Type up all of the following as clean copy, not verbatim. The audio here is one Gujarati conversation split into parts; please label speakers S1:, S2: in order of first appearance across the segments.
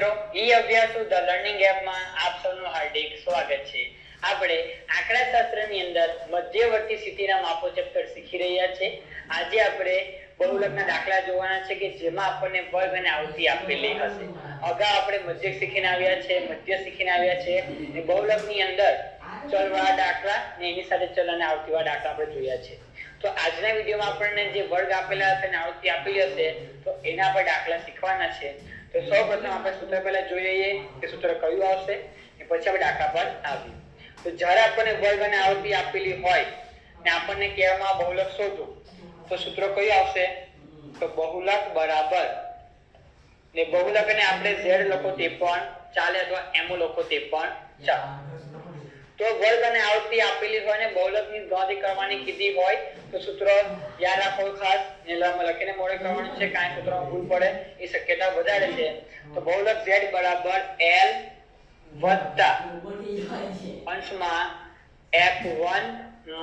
S1: અભ્યાસુ ધ લર્નિંગ એપમાં આપ સૌનું હાર્દિક સ્વાગત છે। આપણે આંકડાશાસ્ત્રની અંદર મધ્યવર્તી સ્થિતિના માપો ચેપ્ટર શીખી રહ્યા છે। આજે આપણે બહુલકના દાખલા જોવાના છે કે જેમાં આપણને વર્ગ અને આવૃત્તિ આપેલી હશે। અગાઉ આપણે મધ્યક શીખીને આવ્યા છે, મધ્ય શીખીને આવ્યા છે અને બહુલકની અંદર ચલવાળા દાખલા અને એની સાથે ચલ અને આવૃત્તિવાળા દાખલા આપણે જોયા છે। તો આજના વિડીયોમાં આપણને જે વર્ગ આપેલા હશે અને આવૃત્તિ આપેલી હશે તો એના પર દાખલા શીખવાના છે। તો સૌપ્રથમ આપણે સૂત્ર પહેલા જોઈ લઈએ કે સૂત્ર કયું આવશે અને પછી આપણે દાખલા પર આવીએ। તો જ્યારે આપણને વર્ગ અને આવૃત્તિ આપેલી હોય ને આપણને કહેવામાં બહુલક શોધો તો સૂત્ર કયું આવશે? તો બહુલક બરાબર ને બહુલક અને આપણે z લખો તે પણ ચાલે અથવા m લખો તે પણ ચાલે। તો વર્ગ અને આવૃત્તિ આપેલી હોય ને બહુલકની ગણતરી કરવાની કીધી હોય તો સૂત્ર યાદ રાખો ખાસ ને લખીને મોડે કરવાનું છે, કાંઈ સૂત્રમાં ભૂલ પડે એ શક્યતા વધારે છે। તો બહુલક z બરાબર l વત્તા અંશમાં f1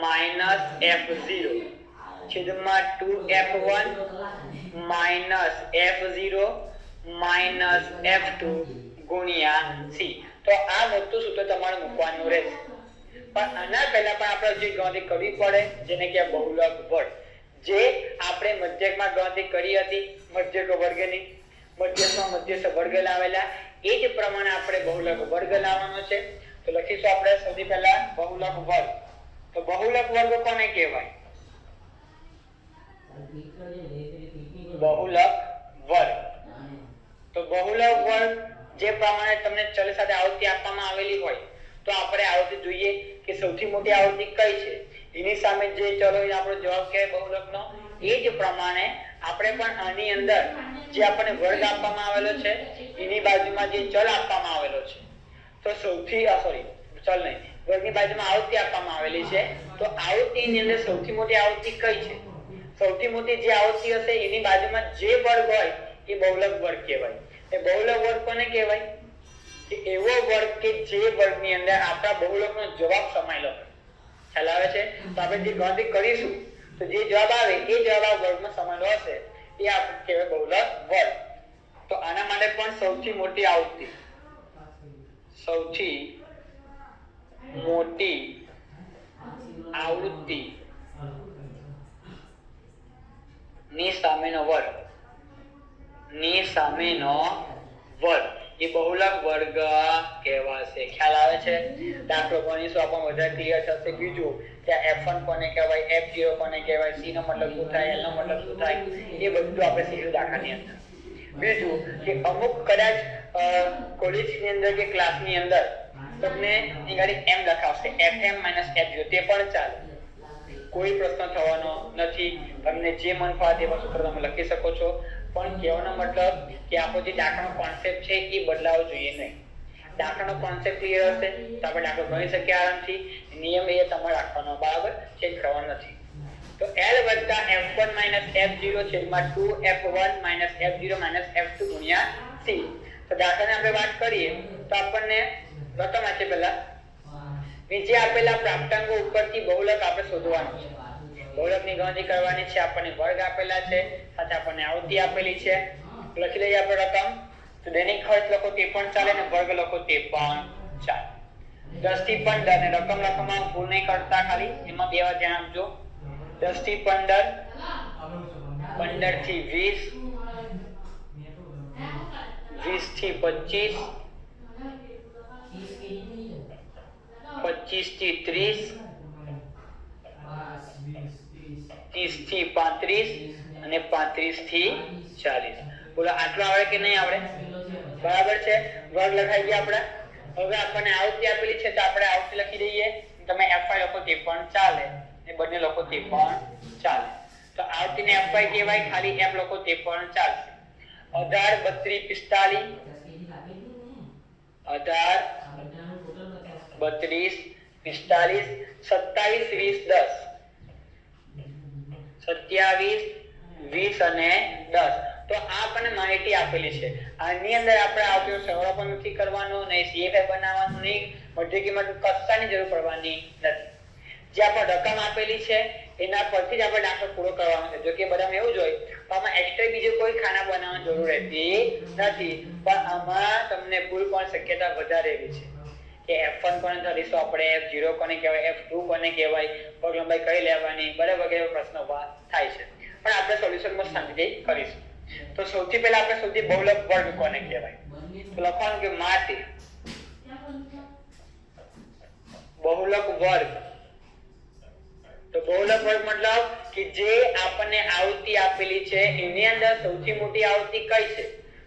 S1: માઈનસ f0 છેદમાં 2f1 minus f0 minus f2 ગુણ્યા c। તો આ મોટું સૂત્ર તમારે મૂકવાનું રહેશે, પણ આના પહેલા પણ આપણે જે ગણતરી કરવી પડે જેને કે બહુલક વર્ગ, જે આપણે મધ્યકમાં ગણતરી કરી હતી મધ્યક વર્ગની, મધ્યકમાં મધ્યસ્થ વર્ગ લાવેલા એ જ પ્રમાણે આપણે બહુલક વર્ગ લાવવાનો છે। તો લખીશું આપણે સૌથી પહેલા બહુલક વર્ગ। તો બહુલક વર્ગ કોને કહેવાય? બહુલક વર્ગ તો બહુલક વર્ગ જે પ્રમાણે તમને ચલ સાથે આવૃત્તિ આપવામાં આવેલી હોય તો આપણે આવૃત્તિ જોઈએ કે સૌથી મોટી આવૃત્તિ કઈ છે, એની સામે જે ચલો હોય આપણો જવાબ કહેવાય બહુલકનો। એ જ પ્રમાણે આપણે પણ આની અંદર જે આપણને વર્ગ આપવામાં આવેલો છે એની બાજુમાં જે ચલ આપવામાં આવેલો છે તો સૌથી ચલ નહીં વર્ગની બાજુમાં આવૃત્તિ આપવામાં આવેલી છે તો આવૃત્તિની અંદર સૌથી મોટી આવૃત્તિ કઈ છે? સૌથી મોટી જે આવૃત્તિ હશે એની બાજુમાં જે વર્ગ હોય એ બહુલક વર્ગ કહેવાય। એ બહુલક વર્ગ કોને કહેવાય? કે એવો વર્ગ કે જે વર્ગની અંદર આપણા બહુલકનો જવાબ સમાયેલો હોય। ખ્યાલ આવે છે? તો આપણે જે ગણતરી કરીશું તો જે જવાબ આવે એ જવાબ આ વર્ગમાં સમાયેલો હશે એ આપણે કહેવાય બહુલક વર્ગ। તો આના માટે પણ સૌથી મોટી આવૃત્તિ ની સામેનો વર્ગ એ બહુલક વર્ગ કહેવાશે। ખ્યાલ આવે છે? દાખલો ગણીશું આપણને વધારે ક્લિયર થશે। બીજું કે f1 કોને કહેવાય, f0 કોને કહેવાય, c નો મતલબ શું થાય, l નો મતલબ શું થાય એ બધું આપણે શીખીશું દાખલાની અંદર। બીજું કે અમુક કદાચ કોલેજની અંદર કે ક્લાસની અંદર તમને નિગાડી m લખાવશે fm f0 તે પણ ચાલે, કોઈ પ્રશ્ન થવાનો નથી। તમને જે મન ફાવે તે સૂત્ર તમે લખી શકો છો, પણ કહેવાનો મતલબ કે આપણો જે દાખલાનો કોન્સેપ્ટ છે એ બદલાવો જોઈએ નહીં। દાખલાનો કોન્સેપ્ટ ક્લિયર હશે તો આપણે દાખલો ગણી શકીએ આરામથી, નિયમ એ તમારે રાખવાનો, બરાબર, ચેન્જ કરવાનો નથી। તો l વત્તા f1 f0 છેદમાં 2f1 f0 f2 ગુણ્યા c। તો દાખલાની આપણે વાત કરીએ તો આપણને રકમ આપે પહેલા નીચે આપેલા પ્રાપ્તાંકો ઉપરથી બહુલક આપણે શોધવાનું છે। બહુલકની ગણતરી કરવાની છે, આપણને વર્ગ આપેલા છે, સાથે આપણને આવૃત્તિ આપેલી છે। લખી લઈએ આપણે રકમ। તો દૈનિક ખર્ચ લખો તે પણ ચાલે અને વર્ગ લખો તે પણ ચાલે। 10 થી 15 ને રકમ લખવામાં ભૂલ નહીં કરતા, ખાલી એમાં બે વાર ધ્યાન આપજો। 10 થી 15, 15 થી 20, 20 થી 25, 25 થી 30, 30 થી 35 અને 35 થી 40। બોલો આટલું આવડે કે નહીં આવડે? બરાબર છે, વર્ગ લખાઈ ગયા આપણે। હવે આપણને આવૃત્તિ આપેલી છે તો આપણે આવૃત્તિ લખી દઈએ, તમે fy લખો તે પણ ચાલે ને બંને લખો તે પણ ચાલે। તો આવૃત્તિને fy કહેવાય, ખાલી f લખો તે પણ ચાલશે। 18 32 45, 18 32 45, 27 20 અને 10। તો આ આપણને માહિતી આપેલી છે। આની અંદર આપણે આવતો સરવાળો પણ નથી કરવાનો, નહીં CFA બનાવવાનું, નહીં મધ્ય કિંમત કશાની જરૂર પડવાની નથી। જે આપણે રકમ આપેલી છે એના પરથી જ આપણે દાખલો પૂરો કરવાનો છે. જો કે બધામાં એવું જ હોય તો આમાં એક્સ્ટ્રા બીજું કોઈ ખાના બનાવવાની જરૂર રહેતી નથી, પણ આમાં તમને ભૂલ પણ શક્યતા વધારે એવી છે કે f1 કોને ધરીશું આપણે, f0 કોને કહેવાય, f2 કોને કહેવાય, વર્ગ લંબાઈ કઈ લેવાની, બરાબર વગેરે પ્રશ્ન ઉભા થાય છે. પણ આપણે સોલ્યુશનમાં શાંતિથી કરીશું. તો સૌથી પહેલા આપણે શોધીએ બહુલક વર્ગ કોને કહેવાય. તો લખવાનું કે માટે બહુલક વર્ગ. તો બહુલક વર્ગ મતલબ કે જે આપણને આવૃત્તિ આપેલી છે એની અંદર સૌથી મોટી આવૃત્તિ કઈ છે.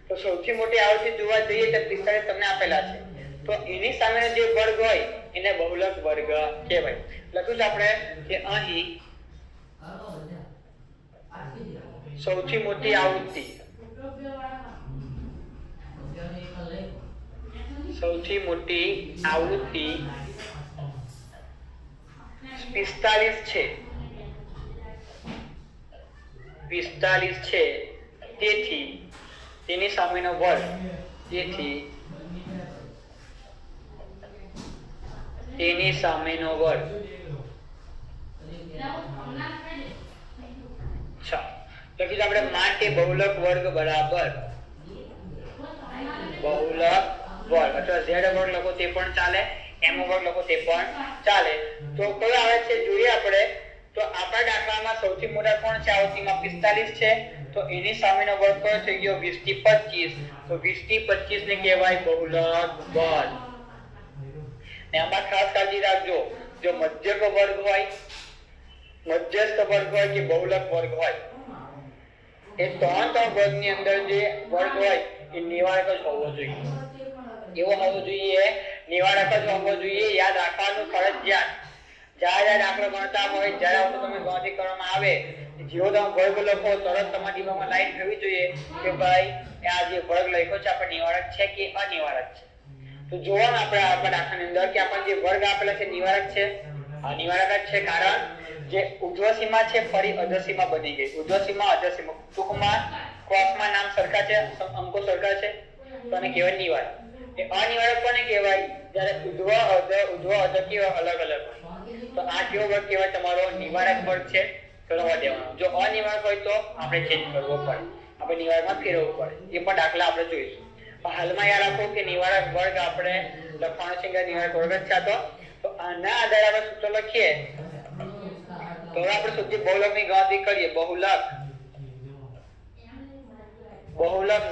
S1: તો સૌથી મોટી આવૃત્તિ જોવા જઈએ તો 45 તમને આપેલા છે, તો એની સામેનો જે વર્ગ હોય એને બહુલક વર્ગ કહેવાય. લખ્યું છે આપણે કે અહીં સૌથી મોટી આવૃત્તિ, સૌથી મોટી આવૃત્તિ 45 છે, 45 છે. તેથી તેની સામેનો વર્ગ, તેથી તેની સામેનો વર્ગ. લખી આપણે માટે બહુલક વર્ગ બરાબર બહુલક વર્ગ, અથવા z વર્ગ લખો તે પણ ચાલે, m વર્ગ લખો તે પણ ચાલે. તો કયો આવે છે જોઈએ આપણે. તો આપણા દાખલામાં સૌથી મોટા કોણ છે આવૃત્તિમાં 45 છે, તો એની સામેનો વર્ગ કયો થઈ ગયો 20 થી 25. તો 20 થી 25 ને કહેવાય બહુલક વર્ગ. ને આમાં ખાસ કાળજી રાખજો, જો મધ્યક વર્ગ હોય, મધ્યસ્થ વર્ગ હોય કે બહુલક વર્ગ હોય, એ ત્રણ વર્ગની અંદર જે વર્ગ હોય એ નિવારક જ હોવો જોઈએ. એવો હોવો જોઈએ, નિવારક જ હોવો જોઈએ. યાદ રાખવાનું ફરજિયાત. જ્યારે દાખલો ગણતા હોય, જ્યારે તમે ગણતરી કરવામાં આવે, જેવો તમે વર્ગ લખો તરત તમારા દિમાગમાં લાઈન થવી જોઈએ કે ભાઈ આ જે વર્ગ લખ્યો છે આપણે નિવારક છે કે અનિવારક છે. તો જોવાનું આપણે આપણા દાખલાની અંદર કે આપણને જે વર્ગ આપેલા છે નિવારક છે, અનિવારક જ છે. કારણ જે ઉર્ધ્વ સીમા છે ફરી અધર સીમા બની ગઈ. ઉર્ધ્વ સીમા અધર સીમા ટૂંકમાં ક્રોસમાં નામ સરખા છે, અંકો સરખા છે, તો આને કહેવાય નિવારક. એ અનિવારક કોને કહેવાય? જ્યારે ઉર્ધ્વ અધર કેવા અલગ અલગ હોય. તો આ કેવો વર્ગ કહેવાય? તમારો નિવારક વર્ગ છે. તો રવા દેવાનો. જો અનિવારક હોય તો આપણે ચેન્જ કરવો પડે, આપણે નિવારકમાં ફેરવવું પડે. એ પણ દાખલા આપણે જોઈશું. પણ હાલમાં યાદ રાખો કે નિવારક વર્ગ આપણે લખવાનો છે કે નિવારક વર્ગ જ છે. તો આના આધારે આપણે સૂત્ર લખીએ. તો હવે આપણે સુધી બહુલકની ગણતરી કરીએ. બહુલક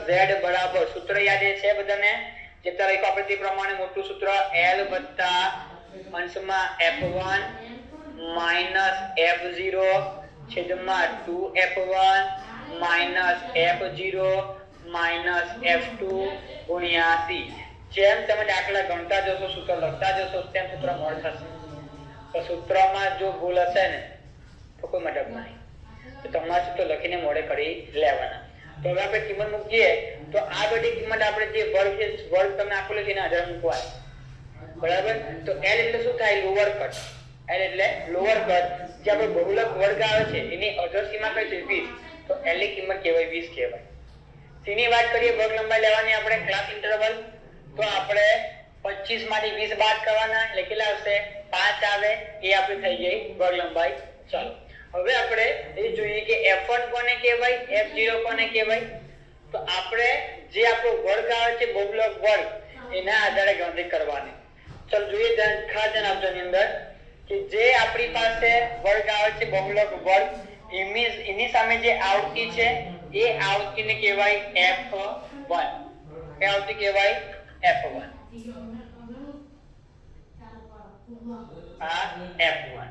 S1: z બરાબર, સૂત્ર યાદ છે બધાને? જે લખ્યું આપણે તે પ્રમાણે મોટું સૂત્ર l વત્તા અંશમાં f1 માઈનસ f0 છેદમાં 2f1 minus f0 minus f2 ગુણ્યા c. જેમ તમે દાખલા ગણતા જશો, સૂત્ર લખતા જશો, તેમ સૂત્ર મળે થશે. તો સૂત્રમાં જો ભૂલ હશે ને તો કોઈ મતલબ નહીં. તો તમારે સૂત્ર લખીને મોડે કરી લેવાના. તો હવે આપણે કિંમત મૂકીએ. તો આ બધી કિંમત આપણે જે વર્ગ છે, વર્ગ તમને આપેલો છે એના આધારે મૂકવાય. બરાબર? તો l એટલે શું થાય? Lower cut. l એટલે લોઅર કટ. જે આપણો બહુલક વર્ગ આવે છે એની અધર સીમા કઈ છે? 20. તો l ની કિંમત કહેવાય 20 કહેવાય. c ની વાત કરીએ, વર્ગ લંબાઈ લેવાની આપણે ક્લાસ ઇન્ટરવલ. તો આપણે 25 માંથી 20 બાદ કરવાના, એટલે કેટલા આવશે? 5 આવે. એ આપણી થઈ ગઈ વર્ગ લંબાઈ. ચાલો હવે આપણે એ જોઈએ કે f1 કોને કહેવાય, f0 કોને કહેવાય. તો આપણે જે આપણો વર્ગ આવે છે બહુલક વર્ગ, એના આધારે ગણતરી કરવાની. ચાલો જોઈએ, ખાસ ધ્યાન આપજો ની અંદર કે જે આપણી પાસે વર્ગ આવે છે બહુલક વર્ગ, એની સામે જે આવૃત્તિ છે એ આવૃત્તિને કહેવાય f1. એ આવૃત્તિ કહેવાય f1. આ f1.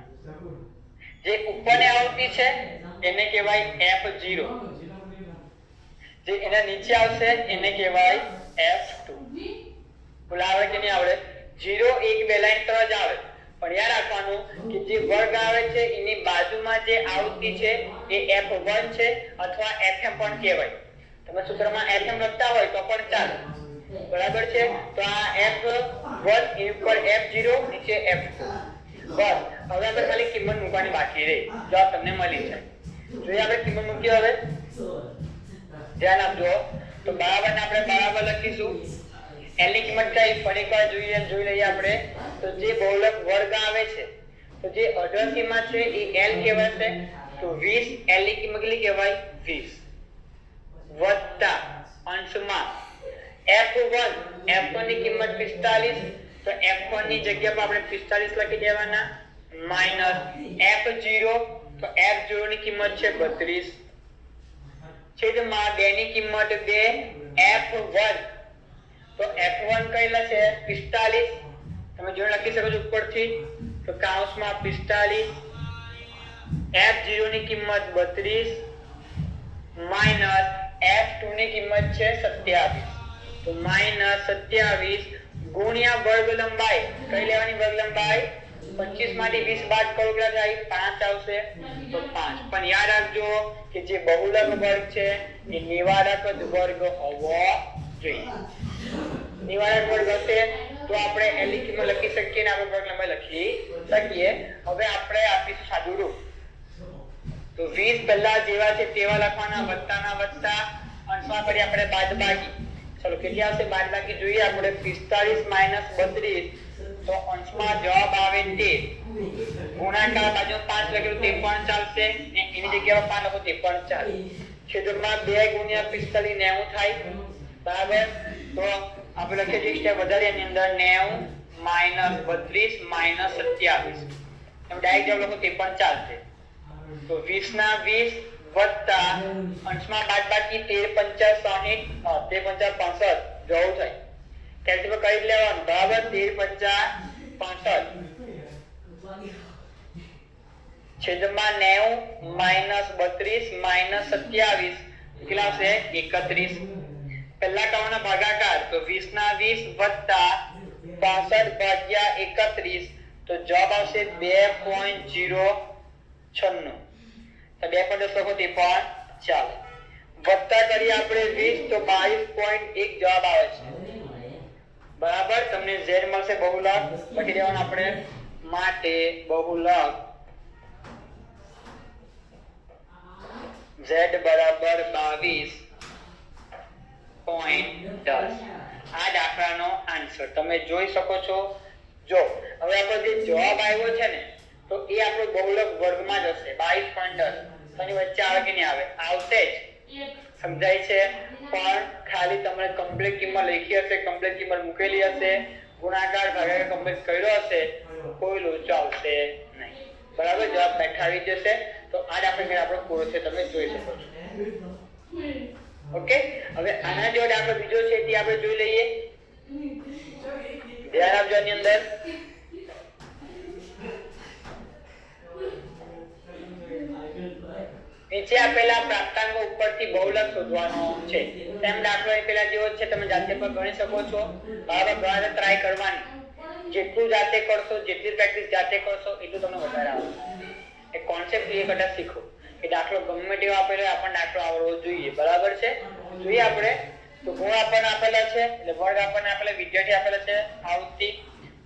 S1: જે ઉપરની આવૃત્તિ છે એને કહેવાય f0. જે એના નીચે આવશે એને કહેવાય f2. બોલ આવડે કે નહીં આવડે? 0 1 2 લાઈન પર જ આવે. પણ યાદ રાખવાનું કે જે વર્ગ આવે છે એની બાજુમાં જે આવૃત્તિ છે એ f1 છે અથવા fm પણ કહેવાય. તમે સૂત્રમાં fm લખતા હોય તો પણ ચાલે. બરાબર છે? તો આ f1 ઉપર f0 નીચે f2. બસ હવે આપણે ખાલી કિંમત મૂકવાની બાકી રહી. જવાબ તમને મળી જાય. જોઈએ આપણે કિંમત મૂકીએ. હવે ધ્યાન આપજો. તો બરાબર ને આપણે બરાબર લખીશું. l ની કિંમત કઈ ફરી એકવાર જોઈ લઈએ આપણે. તો જે બહુલક વર્ગ આવે છે તો જે અઢળ સીમા છે એ L કહેવાશે, તો 20 L ની કિંમત કેટલી કહેવાય 20 વત્તા અંશમાં F1 ની કિંમત 45, તો F1 ની જગ્યા પર આપણે 45 લખી દેવાના માઈનસ F0, તો F0 ની કિંમત છે 32 છેદમાં 2 ની કિંમત 2 F1, તો F1 કઈલા છે 45, તમે જોઈ લખી શકો છો ઉપરથી, તો કૌંસમાં 45 F0 ની કિંમત 32 માઈનસ F2 ની કિંમત છે 27, તો માઈનસ 27 ગુણ્યા વર્ગ લંબાઈ, કઈ લેવાની વર્ગ લંબાઈ 25 માંથી 20 બાદ કરો કેટલા થાય 5 આવશે, તો 5. પણ યાદ રાખજો કે જે બહુલક વર્ગ છે એ નિવારક જ વર્ગ હોવો જોઈએ. નિવારક વર્ગ હશે તો આપણે L ની કિંમત લખી શકીએ ને આપણે વર્ગ લંબાઈ લખી શકીએ. હવે આપણે આપીશું સાદું રૂપ, તો 20 પહેલા જેવા છે તેવા લખવાના, વત્તાના વત્તા, અંશમાં કરી આપણે બાદબાકી. ચલો કેટલી આવશે બાદબાકી જોઈએ આપણે 45 - 32, તો અંશમાં જવાબ આવે 13, ગુણાકાર બાજુ 5 લખ્યું તે પણ ચાલશે ને એની જગ્યાએ 5 લખો તે પણ ચાલે, છેદમાં 2 ગુણ્યા 45 90 થાય, બરાબર. તો આપણે લખીએ છીએ સ્ટેપ વધારે એની અંદર 90 - 32 - 27, તમે ડાયરેક્ટ જવાબ લખો તે પણ ચાલશે. તો 20 ના 20 વત્તા અંશમાં બાદબાકી 13 × 5 = 13 × 5 = 65 જવાબ થાય, કેલ્ક્યુલેટર કરી લેવાનું, બરાબર. 13 × 5 = છેદમાં 90 - 32 - 27 કેટલા આવશે 31. પહેલા કાઉના ભાગાકાર, તો 20 ના 20 વત્તા 65 ભાગ્યા 31, તો જવાબ આવશે 2.096, તો 2.10 લખો તે પણ ચાલે. વત્તા કરીએ આપણે 20, તો 22.1 જવાબ આવે છે, બરાબર. તમને z મળશે બહુલક, લખી દેવાનું આપણે, માટે બહુલક z બરાબર 22.10. આ દાખલાનો આન્સર તમે જોઈ શકો છો. જો હવે આપણો જે જવાબ આવ્યો છે ને, તો એ આપણો બહુલક વર્ગમાં જ હશે 22.10. એની વચ્ચે આવે કે નહીં આવે? આવશે જ, સમજાય છે. પણ ખાલી તમને કમ્પ્લીટ કિંમત લખી હશે, કમ્પ્લીટ કિંમત મૂકેલી હશે, ગુણાકાર ભાગાકાર કમ્પ્લીટ કર્યો હશે, કોઈ લોચો આવશે નહીં, બરાબર. જવાબ બેઠાવી જશે. તો આ દાખલો આપણો પૂરો છે, તમે જોઈ શકો છો. ઓકે, હવે આના જેવો દાખલો બીજો છે તે આપણે જોઈ લઈએ. ધ્યાન આપજો આની અંદર. નીચે આપેલા પ્રાપ્તાંકો ઉપરથી બહુલક શોધવાનો છે. તેમ દાખલો એ પેલા જેવો છે, તમે જાતે પણ ગણી શકો છો. બરાબર, ઘણા ટ્રાય કરવાની, જેટલું જાતે કરશો, જેટલી પ્રેક્ટિસ જાતે કરશો એટલું તમને વધારે આવશે. એક કોન્સેપ્ટ ક્લિયર કરતા શીખો કે દાખલો ગમે તેવો આપેલો આપણને દાખલો આવડવો જોઈએ, બરાબર છે. જોઈએ આપણે, તો ગુણ આપણને આપેલા છે, એટલે વર્ગ આપણને આપેલા, વિદ્યાર્થી આપેલા છે, આવૃત્તિ,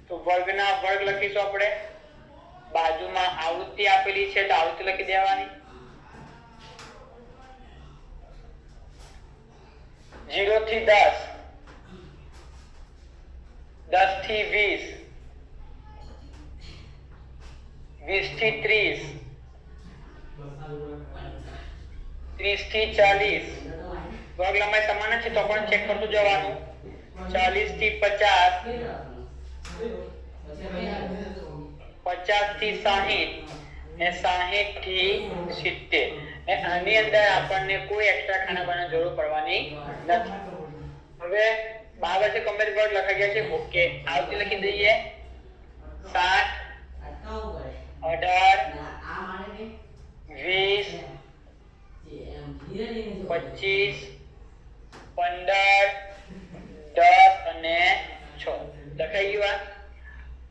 S1: તો વર્ગના વર્ગ લખીશું આપણે. બાજુમાં આવૃત્તિ આપેલી છે, તો આવૃત્તિ લખી દેવાની. 0 થી 10, 10 થી 20, 20 થી 30, 30 થી 40, વર્ગ લંબાઈ સમાન છે તો પણ ચેક કરતું જવાનું. 40 થી 50, 50 થી 60 ને 60 થી 70. આની અંદર આપણને કોઈ એક્સ્ટ્રા ખાના બનાવવાની જરૂર પડવાની નથી. હવે 12 છે કમ્પ્લીટ વર્ડ લખાઈ ગયા છે. ઓકે, આવતી લખી દઈએ. 7, 18, 20, 25, 15, 10 અને 6 લખાઈ ગયું.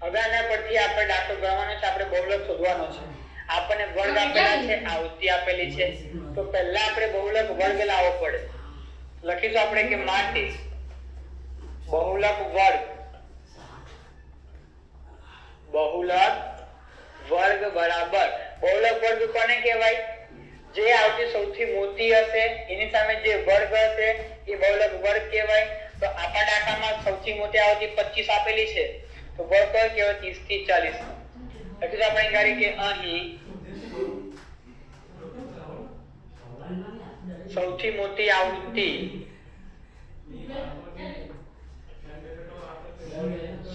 S1: હવે આના પરથી આપણે દાખલો ગણવાનો છે, આપણે બહુલક શોધવાનો છે. આપણને વર્ગ આપેલા છે, આવૃત્તિ આપેલી છે, તો પહેલા આપણે બહુલક વર્ગ લાવવો પડે. લખીશું આપણે કે માટે બહુલક વર્ગ, બહુલક વર્ગ બરાબર, બહુલક વર્ગ કોને કહેવાય? જે આવૃત્તિ સૌથી મોટી હશે એની સામે જે વર્ગ હશે એ બહુલક વર્ગ કહેવાય. તો આપણા દાખલામાં સૌથી મોટી આવૃત્તિ 25 આપેલી છે, તો વર્ગ કયો કહેવાય? 30 થી 40. એટલે આપણે ગાડી કે અહીં સૌથી મોટી આવૃત્તિ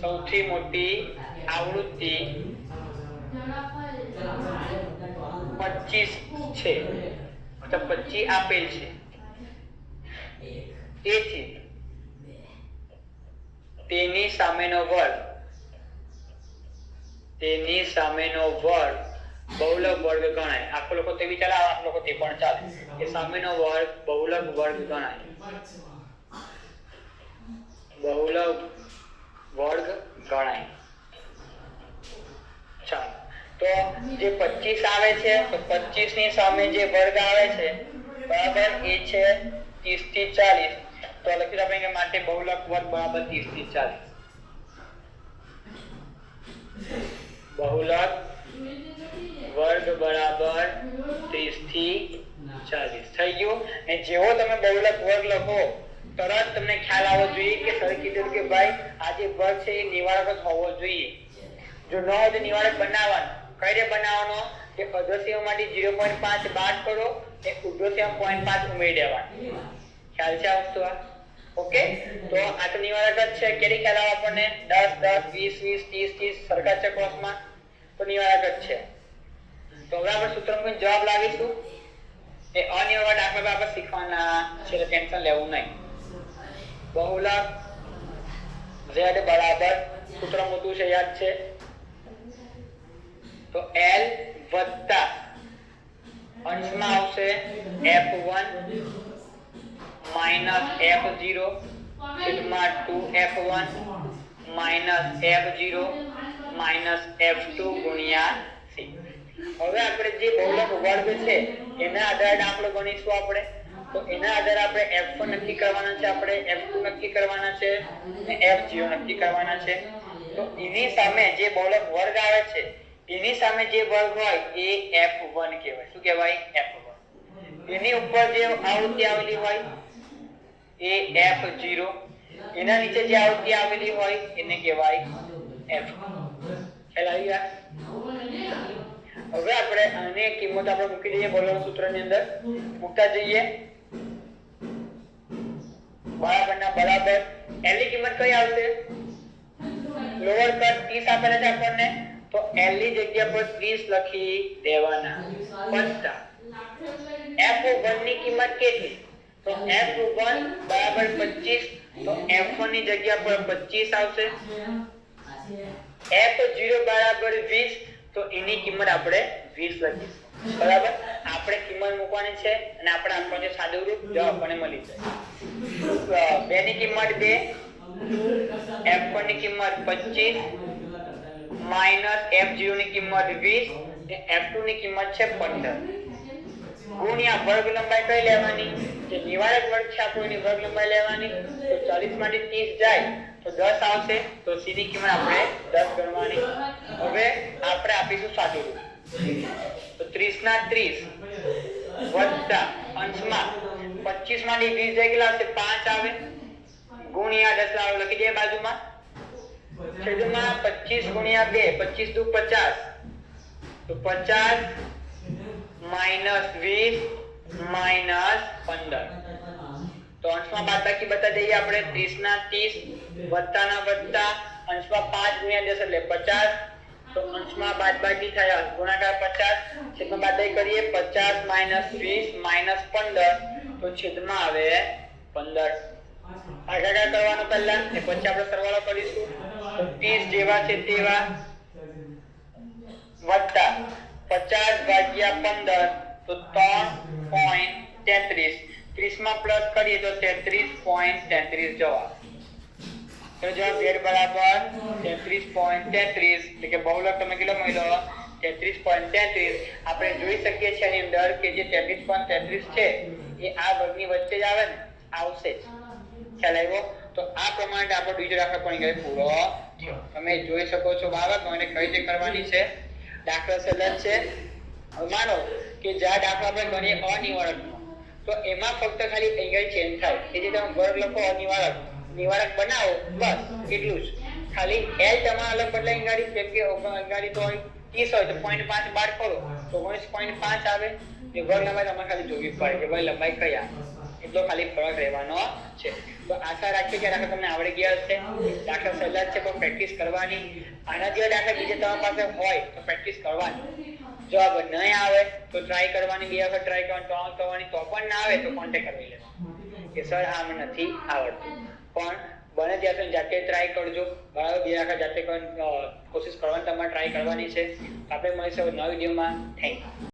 S1: સૌથી મોટી આવૃત્તિ 25 છે, મતલબ 25 આપેલ છે. તેથી તેની સામેનો વર્ગ બહુલક વર્ગ ગણાય. આખો લોકો તે બી ચાલે, આખો લોકો તે પણ ચાલે કે સામેનો વર્ગ બહુલક વર્ગ ગણાય. બહુલક વર્ગ ગણાય. ચાલો, તો જે 25 આવે છે તો 25 ની સામે જે વર્ગ આવે છે બરાબર એ છે 30 થી 40. તો લખી આપણે કે માટે બહુલક વર્ગ બરાબર 30 થી 40. બહુલક વર્ગ બરાબર 30 થી 40 થઈ ગયું. ને જેવો તમે બહુલક વર્ગ લખો તરત તમને ખ્યાલ આવવો જોઈએ કે સર કીધું કે ભાઈ આ જે વર્ગ છે એ નિવારક જ હોવો જોઈએ. જો ન હોય તો નિવારક બનાવવાનો. કઈ રીતે બનાવવાનો કે અધોસીમામાંથી 0.5 બાદ કરો ને ઉર્ધ્વસીમા 0.5 ઉમેરી દેવાનો. ખ્યાલ છે આ વસ્તુ? ઓકે, તો આ તો નિવારક જ છે. કેરી ખ્યાલ આવે આપણને 10 10 20 20 30 30 સરખા છે ક્રોસમાં, તો નિવારક જ છે. તો હવે આપણે સૂત્ર મૂકીને જવાબ લાવીશું. એ અનિવાર્ય દાખલા આપણે શીખવાના છે, એટલે ટેન્શન લેવું નહીં. બહુલક z બરાબર સૂત્ર મૂકવું છે, યાદ છે? તો l વત્તા અંશમાં આવશે f1 માઈનસ f0 છેદમાં 2f1 minus f0 minus f2 ગુણ્યા c. હવે આપણે જે બહુલક વર્ગ છે એના આધારે દાખલો ગણીશું આપણે. તો એના આધારે આપણે f1 નક્કી કરવાના છે, આપણે f2 નક્કી કરવાના છે અને f0 નક્કી કરવાના છે. તો એની સામે જે બહુલક વર્ગ આવે છે એની સામે જે વર્ગ હોય એ f1 કહેવાય. શું કહેવાય? f1. એની ઉપર જે આવૃત્તિ આવેલી હોય એ f0. એના નીચે જે આવૃત્તિ આવેલી હોય એને કહેવાય f. ખ્યાલ આવી ગયા? હવે આપણે આને કિંમત આપણે મૂકી દઈએ બહુલક સૂત્રની અંદર. મૂકતા જઈએ. બરાબરના બરાબર l ની કિંમત કઈ આવશે? લોઅર કટ 30 આપેલા છે આપણને, તો l ની જગ્યા પર 30 લખી દેવાના. વત્તા f1 ની કિંમત કેટલી? તો f1 બરાબર 25, તો f1 ની જગ્યા પર 25 આવશે. f0 બરાબર 20, તો એની કિંમત આપણે 20 લખીશું. બરાબર, આપણે કિંમત મૂકવાની છે અને આપણે આપણને સાદું રૂપ જવાબ આપણને મળી જાય. 2 ની કિંમત 2, f1 ની કિંમત 25 માઈનસ f0 ની કિંમત 20 અને f2 ની કિંમત છે 15 ગુણ્યા વર્ગ લંબાઈ કઈ લેવાની? જે નિવારક વર્ગ છે આપણો એની વર્ગ લંબાઈ લેવાની. તો 40 માંથી 30 જાય તો 10 આવશે, તો c ની કિંમત આપણે 10 ગણવાની. હવે આપણે આપીશું સાદું રૂપ. તો 30 ના 30 વત્તા અંશમાં 25 માંથી 20 જાય કેટલા આવશે? 5 આવે ગુણ્યા 10 આવે લખી દે બાજુમાં. છેદમાં 25 ગુણ્યા 2, 25 દુ 50, તો 50 માઈનસ 20 માઈનસ 15. તો અંશમાં બાદબાકી બતા દઈએ આપણે. 30 ના 30 વત્તાના વત્તા અંશમાં 5 ગુણ્યા 10 એટલે 50, તો અંશમાં બાદબાકી થયા ગુણાકાર 50, છેદમાં બાદબાકી કરીએ 50 માઈનસ 20 માઈનસ 15, તો છેદમાં આવે 15. ભાગાકાર કરવાનો પહેલા ને પછી આપણે સરવાળો કરીશું. તો 30 જેવા છે તેવા વત્તા 50 ભાગ્યા 15, તો 3.33. 30 માં પ્લસ કરીએ તો 33.33 જવાબ. તો જવાબ z બરાબર 33.33, એટલે કે બહુલક તમે કેટલો મળ્યો? 33.33. આપણે જોઈ શકીએ છીએ આની અંદર કે જે 33.33 છે એ આ વર્ગની વચ્ચે જ આવે ને, આવશે જ. ખ્યાલ આવ્યો? તો આ પ્રમાણે આપણો બીજો દાખલો પણ અહીં પૂરો થયો. તમે જોઈ શકો છો બાળક મને કઈ રીતે કરવાની છે. દાખલો સરળ છે. હવે માનો કે જ્યાં દાખલા આપણે ગણીએ અનિવારકનો, તો એમાં ફક્ત ખાલી અહીંયા ચેન્જ થાય કે જે તમે વર્ગ લખો અનિવારક, નિવારક બનાવો બસ એટલું જ. ખાલી l તમારા અલગ બદલાઈ ગાડી, કેમ કે અંગાડી તો હોય 30 હોય તો 0.5 બાદ કરો તો 19.5 આવે. એ વર્ગ લંબાઈ તમારે ખાલી જોવી પડે કે ભાઈ લંબાઈ કઈ આવે, એટલો ખાલી ફરક રહેવાનો છે. તો આશા રાખીએ કે દાખલા તમને આવડી ગયા હશે. દાખલા સહેલા જ છે પણ પ્રેક્ટિસ કરવાની. આના જેવા દાખલા બીજે તમારી પાસે હોય તો પ્રેક્ટિસ કરવાની. જો આ નહીં આવે તો ટ્રાય કરવાની, 2 વખત ટ્રાય કરવાની, 3 વખત કરવાની. તો પણ ના આવે તો કોન્ટેક્ટ કરી લેવાનો કે સર આ મને નથી આવડતું. પણ બને ત્યાં સુધી જાતે ટ્રાય કરજો. બરાબર, 2 વખત જાતે કોશિશ કરવાની તમારે ટ્રાય કરવાની છે. આપણે મળીશું નવા વિડીયોમાં. Thank you.